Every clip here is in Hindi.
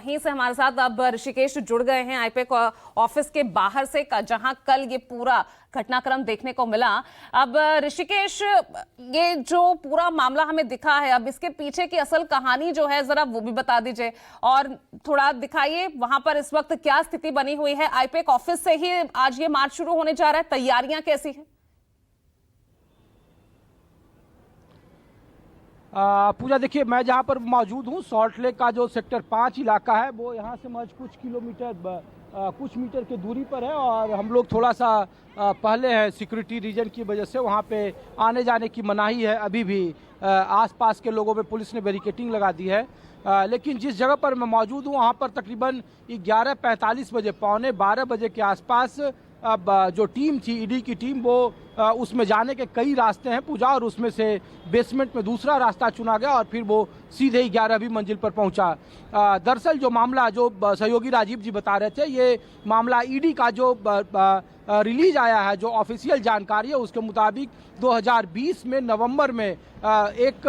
वहीं से हमारे साथ अब ऋषिकेश जुड़ गए हैं आईपैक ऑफिस के बाहर से, जहां कल ये पूरा घटनाक्रम देखने को मिला। अब ऋषिकेश, ये जो पूरा मामला हमें दिखा है, अब इसके पीछे की असल कहानी जो है जरा वो भी बता दीजिए और थोड़ा दिखाइए वहां पर इस वक्त क्या स्थिति बनी हुई है। आईपैक ऑफिस से ही आज ये मार्च शुरू होने जा रहा है, तैयारियां कैसी हैं? पूजा, देखिए मैं जहाँ पर मौजूद हूँ, सॉल्ट लेक का जो सेक्टर 5 इलाका है वो यहाँ से महज कुछ मीटर की दूरी पर है और हम लोग थोड़ा सा पहले हैं। सिक्योरिटी रीजन की वजह से वहाँ पे आने जाने की मनाही है। अभी भी आसपास के लोगों पे पुलिस ने बैरिकेडिंग लगा दी है। लेकिन जिस जगह पर मैं मौजूद हूँ वहाँ पर तकरीबन 11:45 बजे, पौने 12 बजे के आसपास अब जो टीम थी, ईडी की टीम, वो उसमें जाने के कई रास्ते हैं पूजा, और उसमें से बेसमेंट में दूसरा रास्ता चुना गया और फिर वो सीधे ही 11वीं मंजिल पर पहुंचा। दरअसल जो मामला, जो सहयोगी राजीव जी बता रहे थे, ये मामला ईडी का जो रिलीज आया है, जो ऑफिशियल जानकारी है, उसके मुताबिक 2020 में नवंबर में एक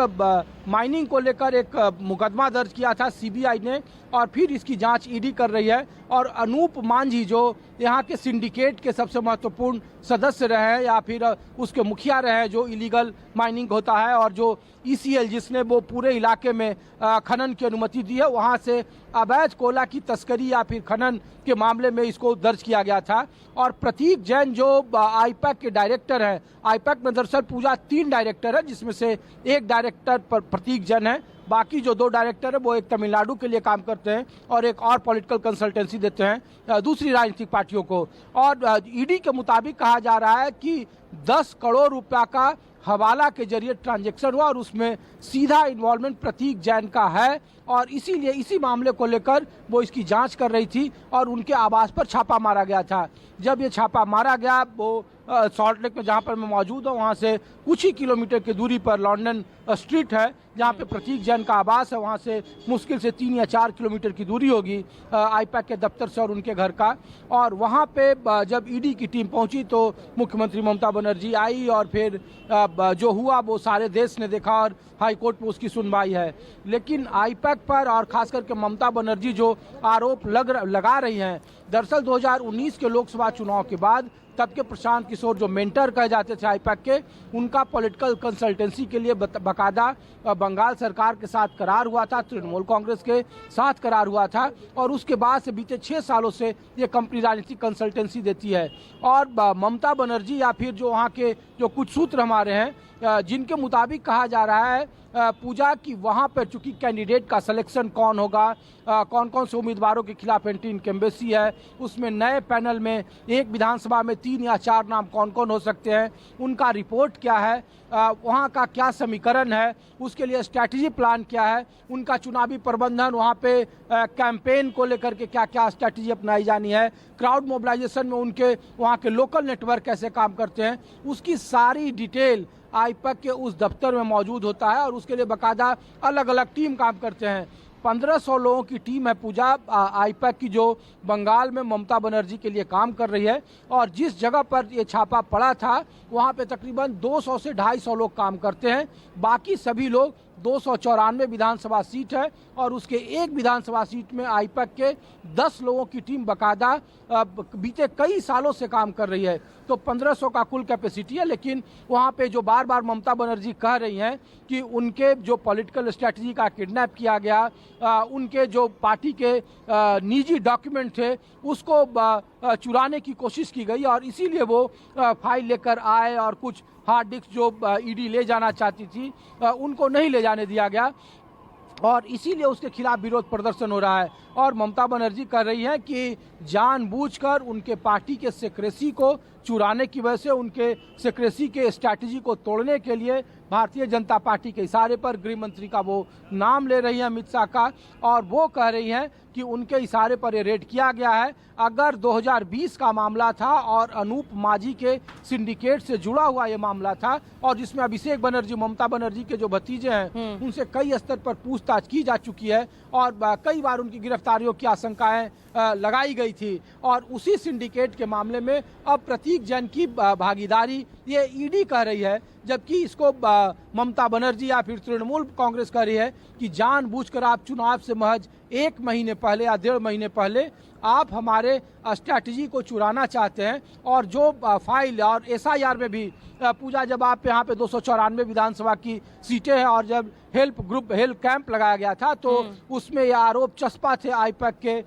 माइनिंग को लेकर एक मुकदमा दर्ज किया था सीबीआई ने, और फिर इसकी जांच ईडी कर रही है। और अनूप मांझी जो यहाँ के सिंडिकेट के सबसे महत्वपूर्ण सदस्य रहे हैं या फिर उसके मुखिया रहे हैं, जो इलीगल माइनिंग होता है, और जो ईसीएल जिसने वो पूरे इलाके में खनन की अनुमति दी है, वहाँ से अवैध कोयला की तस्करी या फिर खनन के मामले में इसको दर्ज किया गया था। और प्रतीक जैन जो आईपैक के डायरेक्टर हैं, आईपैक में दरअसल पूजा 3 डायरेक्टर है, जिसमें से एक डायरेक्टर प्रतीक जैन है, बाकी जो 2 डायरेक्टर है वो एक तमिलनाडु के लिए काम करते हैं और एक और पॉलिटिकल कंसल्टेंसी देते हैं दूसरी राजनीतिक पार्टियों को। और ईडी के मुताबिक कहा जा रहा है कि 10 करोड़ रुपया का हवाला के जरिए ट्रांजैक्शन हुआ और उसमें सीधा इन्वॉल्वमेंट प्रतीक जैन का है, और इसीलिए इसी मामले को लेकर वो इसकी जांच कर रही थी और उनके आवास पर छापा मारा गया था। जब ये छापा मारा गया, वो सॉल्ट लेक में जहाँ पर मैं मौजूद हूँ वहाँ से कुछ ही किलोमीटर की दूरी पर लॉन्डन स्ट्रीट है, जहाँ पे प्रतीक जैन का आवास है, वहाँ से मुश्किल से 3 या 4 किलोमीटर की दूरी होगी आईपैक के दफ्तर से और उनके घर का। और वहाँ पे जब ईडी की टीम पहुँची तो मुख्यमंत्री ममता बनर्जी आई और फिर जो हुआ वो सारे देश ने देखा और हाईकोर्ट में उसकी सुनवाई है। लेकिन आईपैक पर और खास करके ममता बनर्जी जो आरोप लगा रही हैं, दरअसल 2019 के लोकसभा चुनाव के बाद तब के प्रशांत किशोर जो मेंटर कहे जाते थे आईपैक के, उनका पॉलिटिकल कंसल्टेंसी के लिए बाकायदा बंगाल सरकार के साथ करार हुआ था, तृणमूल कांग्रेस के साथ करार हुआ था, और उसके बाद से बीते 6 सालों से ये कंपनी राजनीतिक कंसल्टेंसी देती है। और ममता बनर्जी या फिर जो वहाँ के जो कुछ सूत्र हमारे हैं, जिनके मुताबिक कहा जा रहा है पूजा की वहाँ पर चूंकि कैंडिडेट का सिलेक्शन कौन होगा, कौन कौन से उम्मीदवारों के खिलाफ एंटी इनकम्बेंसी है, उसमें नए पैनल में एक विधानसभा में 3 या 4 नाम कौन कौन हो सकते हैं, उनका रिपोर्ट क्या है, वहाँ का क्या समीकरण है, उसके लिए स्ट्रैटेजी प्लान क्या है, उनका चुनावी प्रबंधन, वहाँ पे कैंपेन को लेकर के क्या क्या स्ट्रैटेजी अपनाई जानी है, क्राउड मोबिलाइजेशन में उनके वहाँ के लोकल नेटवर्क कैसे काम करते हैं, उसकी सारी डिटेल आईपैक के उस दफ्तर में मौजूद होता है और उसके लिए बाकायदा अलग अलग टीम काम करते हैं। 1500 लोगों की टीम है पूजा आईपैक की, जो बंगाल में ममता बनर्जी के लिए काम कर रही है। और जिस जगह पर ये छापा पड़ा था वहाँ पे तकरीबन 200 से 250 लोग काम करते हैं। बाकी सभी लोग 294 विधानसभा सीट है और उसके एक विधानसभा सीट में आईपैक के 10 लोगों की टीम बाकायदा बीते कई सालों से काम कर रही है। तो 1500 का कुल कैपेसिटी है। लेकिन वहाँ पे जो बार बार ममता बनर्जी कह रही हैं कि उनके जो पॉलिटिकल स्ट्रैटेजी का किडनैप किया गया, उनके जो पार्टी के निजी डॉक्यूमेंट थे उसको चुराने की कोशिश की गई और इसीलिए वो फाइल लेकर आए और कुछ हार्ड डिस्क जो ईडी ले जाना चाहती थी उनको नहीं ले जाने दिया गया और इसीलिए उसके खिलाफ विरोध प्रदर्शन हो रहा है। और ममता बनर्जी कर रही है कि जानबूझकर उनके पार्टी के सेक्रेसी को चुराने की वजह से, उनके सेक्रेसी के स्ट्रैटेजी को तोड़ने के लिए भारतीय जनता पार्टी के इशारे पर गृह मंत्री का वो नाम ले रही है, अमित शाह का, और वो कह रही हैं कि उनके इशारे पर ये रेड किया गया है। अगर 2020 का मामला था और अनूप मांझी के सिंडिकेट से जुड़ा हुआ ये मामला था और जिसमें अभिषेक बनर्जी, ममता बनर्जी के जो भतीजे हैं, उनसे कई स्तर पर पूछताछ की जा चुकी है और कई बार उनकी गिरफ्तारियों की आशंकाएं लगाई गई थी। और उसी सिंडिकेट के मामले में अब प्रतीक प्रतीक जैन की भागीदारी ये ईडी कह रही है, जबकि इसको ममता बनर्जी या फिर तृणमूल कांग्रेस कह रही है कि जानबूझकर आप चुनाव से महज 1 महीने पहले या 1.5 महीने पहले आप हमारे स्ट्रैटेजी को चुराना चाहते हैं। और जो फाइल और एसआईआर में भी पूजा, जब आप यहाँ पे 294 विधानसभा की सीटें हैं और जब हेल्प कैंप लगाया गया था तो उसमें ये आरोप चस्पा थे आईपैक के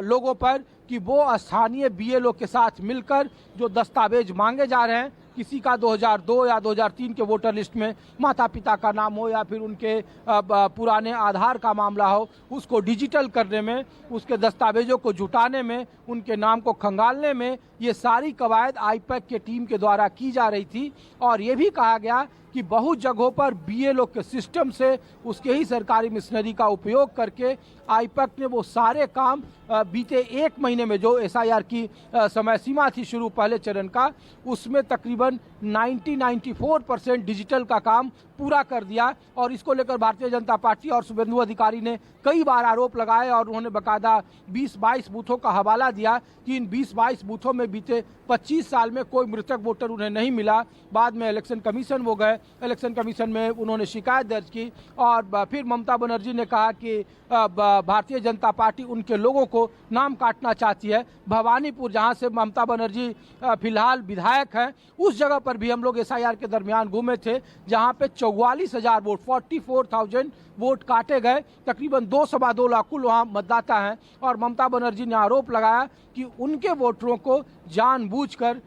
लोगों पर कि वो स्थानीय बीएलओ के साथ मिलकर जो दस्तावेज मांगे जा रहे हैं, किसी का 2002 या 2003 के वोटर लिस्ट में माता पिता का नाम हो या फिर उनके पुराने आधार का मामला हो, उसको डिजिटल करने में, उसके दस्तावेजों को जुटाने में, उनके नाम को खंगालने में, ये सारी कवायद आईपैक के टीम के द्वारा की जा रही थी। और ये भी कहा गया कि बहुत जगहों पर बीएलओ के सिस्टम से उसके ही सरकारी मशीनरी का उपयोग करके आईपैक ने वो सारे काम बीते 1 महीने में, जो एसआईआर की समय सीमा थी शुरू पहले चरण का, उसमें तकरीबन 94% डिजिटल का काम पूरा कर दिया। और इसको लेकर भारतीय जनता पार्टी और शुभेंदु अधिकारी ने कई बार आरोप लगाए और उन्होंने बाकायदा 20-22 बूथों का हवाला दिया कि इन 20-22 बूथों में बीते 25 साल में कोई मृतक वोटर उन्हें नहीं मिला। बाद में इलेक्शन कमीशन वो गए, इलेक्शन कमीशन में उन्होंने शिकायत दर्ज की और फिर ममता बनर्जी ने कहा कि भारतीय जनता पार्टी उनके लोगों को नाम काटना चाहती है। भवानीपुर, जहां से ममता बनर्जी फिलहाल विधायक हैं, उस जगह पर भी हम लोग एसआईआर के दरमियान घूमे थे, जहां पे 44,000 वोट, 44,000 वोट काटे गए। तकरीबन 2.2 लाख कुल वहाँ मतदाता हैं। और ममता बनर्जी ने आरोप लगाया कि उनके वोटरों को जानबूझकर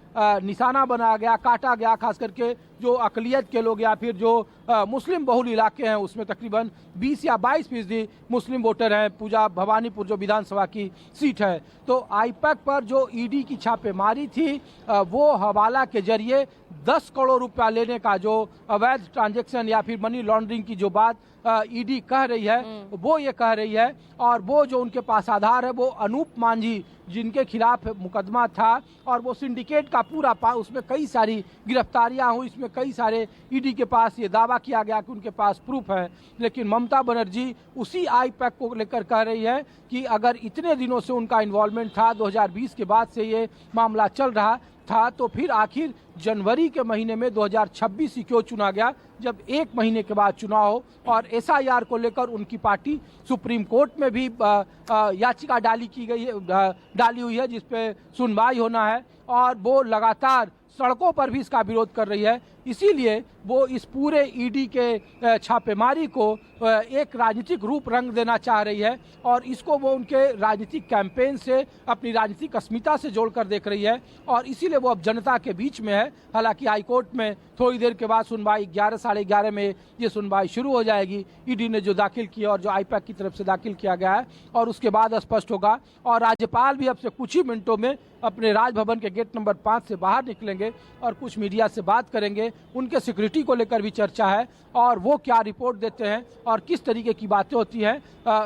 निशाना बनाया गया, काटा गया। खास करके जो अकलियत के लोग या फिर जो मुस्लिम बहुल इलाके हैं, उसमें तकरीबन 20 या 22% मुस्लिम वोटर हैं। पूजा भवानीपुर जो विधानसभा की सीट है, तो आईपैक पर जो ईडी की छापेमारी थी वो हवाला के जरिए 10 करोड़ रुपया लेने का जो अवैध ट्रांजैक्शन या फिर मनी लॉन्ड्रिंग की जो बात ईडी कह रही है, वो ये कह रही है। और वो जो उनके पास आधार है, वो अनूप मांझी जिनके खिलाफ मुकदमा था और वो सिंडिकेट का पूरा उसमें कई सारी गिरफ्तारियां हुई, इसमें कई सारे ईडी के पास ये दावा किया गया कि उनके पास प्रूफ है। लेकिन ममता बनर्जी उसी आईपैक को लेकर कह रही है कि अगर इतने दिनों से उनका इन्वॉल्वमेंट था, 2020 के बाद से ये मामला चल रहा था, तो फिर आखिर जनवरी के महीने में 2026 ही क्यों चुना गया, जब 1 महीने के बाद चुनाव हो। और एसआईआर को लेकर उनकी पार्टी सुप्रीम कोर्ट में भी याचिका डाली हुई है, जिस पे सुनवाई होना है। और वो लगातार सड़कों पर भी इसका विरोध कर रही है। इसीलिए वो इस पूरे ईडी के छापेमारी को एक राजनीतिक रूप रंग देना चाह रही है और इसको वो उनके राजनीतिक कैंपेन से, अपनी राजनीतिक अस्मिता से जोड़कर देख रही है। और इसीलिए वो अब जनता के बीच में है। हालांकि हाईकोर्ट में थोड़ी देर के बाद सुनवाई 11 साढ़े 11 में ये सुनवाई शुरू हो जाएगी, ईडी ने जो दाखिल किया और जो आईपैक की तरफ से दाखिल किया गया है, और उसके बाद स्पष्ट होगा। और राज्यपाल भी अब से कुछ ही मिनटों में अपने राजभवन के गेट नंबर 5 से बाहर निकलेंगे और कुछ मीडिया से बात करेंगे। उनके सिक्योरिटी को लेकर भी चर्चा है और वो क्या रिपोर्ट देते हैं और किस तरीके की बातें होती हैं,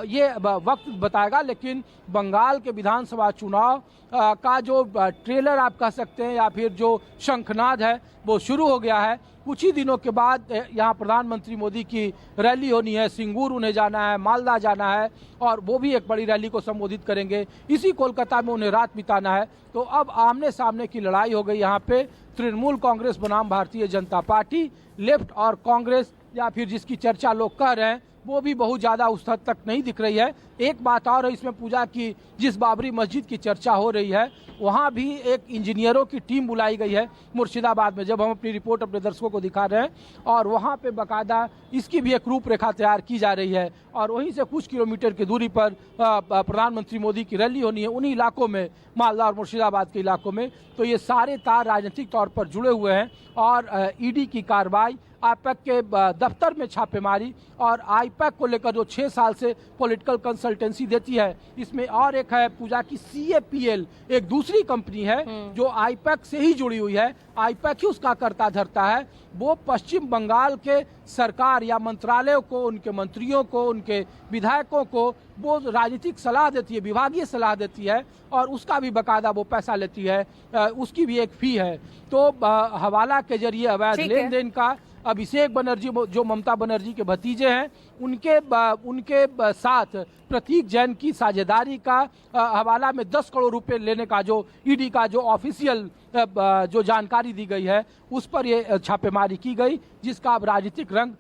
ये वक्त बताएगा। लेकिन बंगाल के विधानसभा चुनाव का जो ट्रेलर आप कह सकते हैं या फिर जो शंखनाद है, वो शुरू हो गया है। कुछ ही दिनों के बाद यहाँ प्रधानमंत्री मोदी की रैली होनी है, सिंगूर उन्हें जाना है, मालदा जाना है और वो भी एक बड़ी रैली को संबोधित करेंगे। इसी कोलकाता में उन्हें रात बिताना है। तो अब आमने सामने की लड़ाई हो गई यहाँ पे तृणमूल कांग्रेस बनाम भारतीय जनता पार्टी, लेफ्ट और कांग्रेस, या फिर जिसकी चर्चा लोग कह रहे हैं वो भी बहुत ज़्यादा उस हद तक नहीं दिख रही है। एक बात और है इसमें पूजा की, जिस बाबरी मस्जिद की चर्चा हो रही है वहाँ भी एक इंजीनियरों की टीम बुलाई गई है मुर्शिदाबाद में, जब हम अपनी रिपोर्ट अपने दर्शकों को दिखा रहे हैं। और वहाँ पे बाकायदा इसकी भी एक रूपरेखा तैयार की जा रही है। और वहीं से कुछ किलोमीटर की दूरी पर प्रधानमंत्री मोदी की रैली होनी है, उन्हीं इलाकों में, मालदा और मुर्शिदाबाद के इलाकों में। तो ये सारे तार राजनीतिक तौर पर जुड़े हुए हैं। और ईडी की कार्रवाई, आईपैक के दफ्तर में छापेमारी और आईपैक को लेकर जो 6 साल से पॉलिटिकल कंसल्टेंसी देती है, इसमें और एक है पूजा की CAPL, एक दूसरी कंपनी है जो आईपैक से ही जुड़ी हुई है। आईपैक ही उसका करता धरता है। वो पश्चिम बंगाल के सरकार या मंत्रालयों को, उनके मंत्रियों को, उनके विधायकों को वो राजनीतिक सलाह देती है, विभागीय सलाह देती है और उसका भी बाकायदा वो पैसा लेती है, उसकी भी एक फी है। तो हवाला के जरिए अवैध लेन देन का अभिषेक बनर्जी जो ममता बनर्जी के भतीजे हैं, उनके साथ प्रतीक जैन की साझेदारी का हवाला में 10 करोड़ रुपए लेने का जो ईडी का जो ऑफिशियल जो जानकारी दी गई है, उस पर ये छापेमारी की गई, जिसका अब राजनीतिक रंग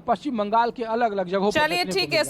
पश्चिम बंगाल के अलग अलग जगहों पर चलिए ठीक है।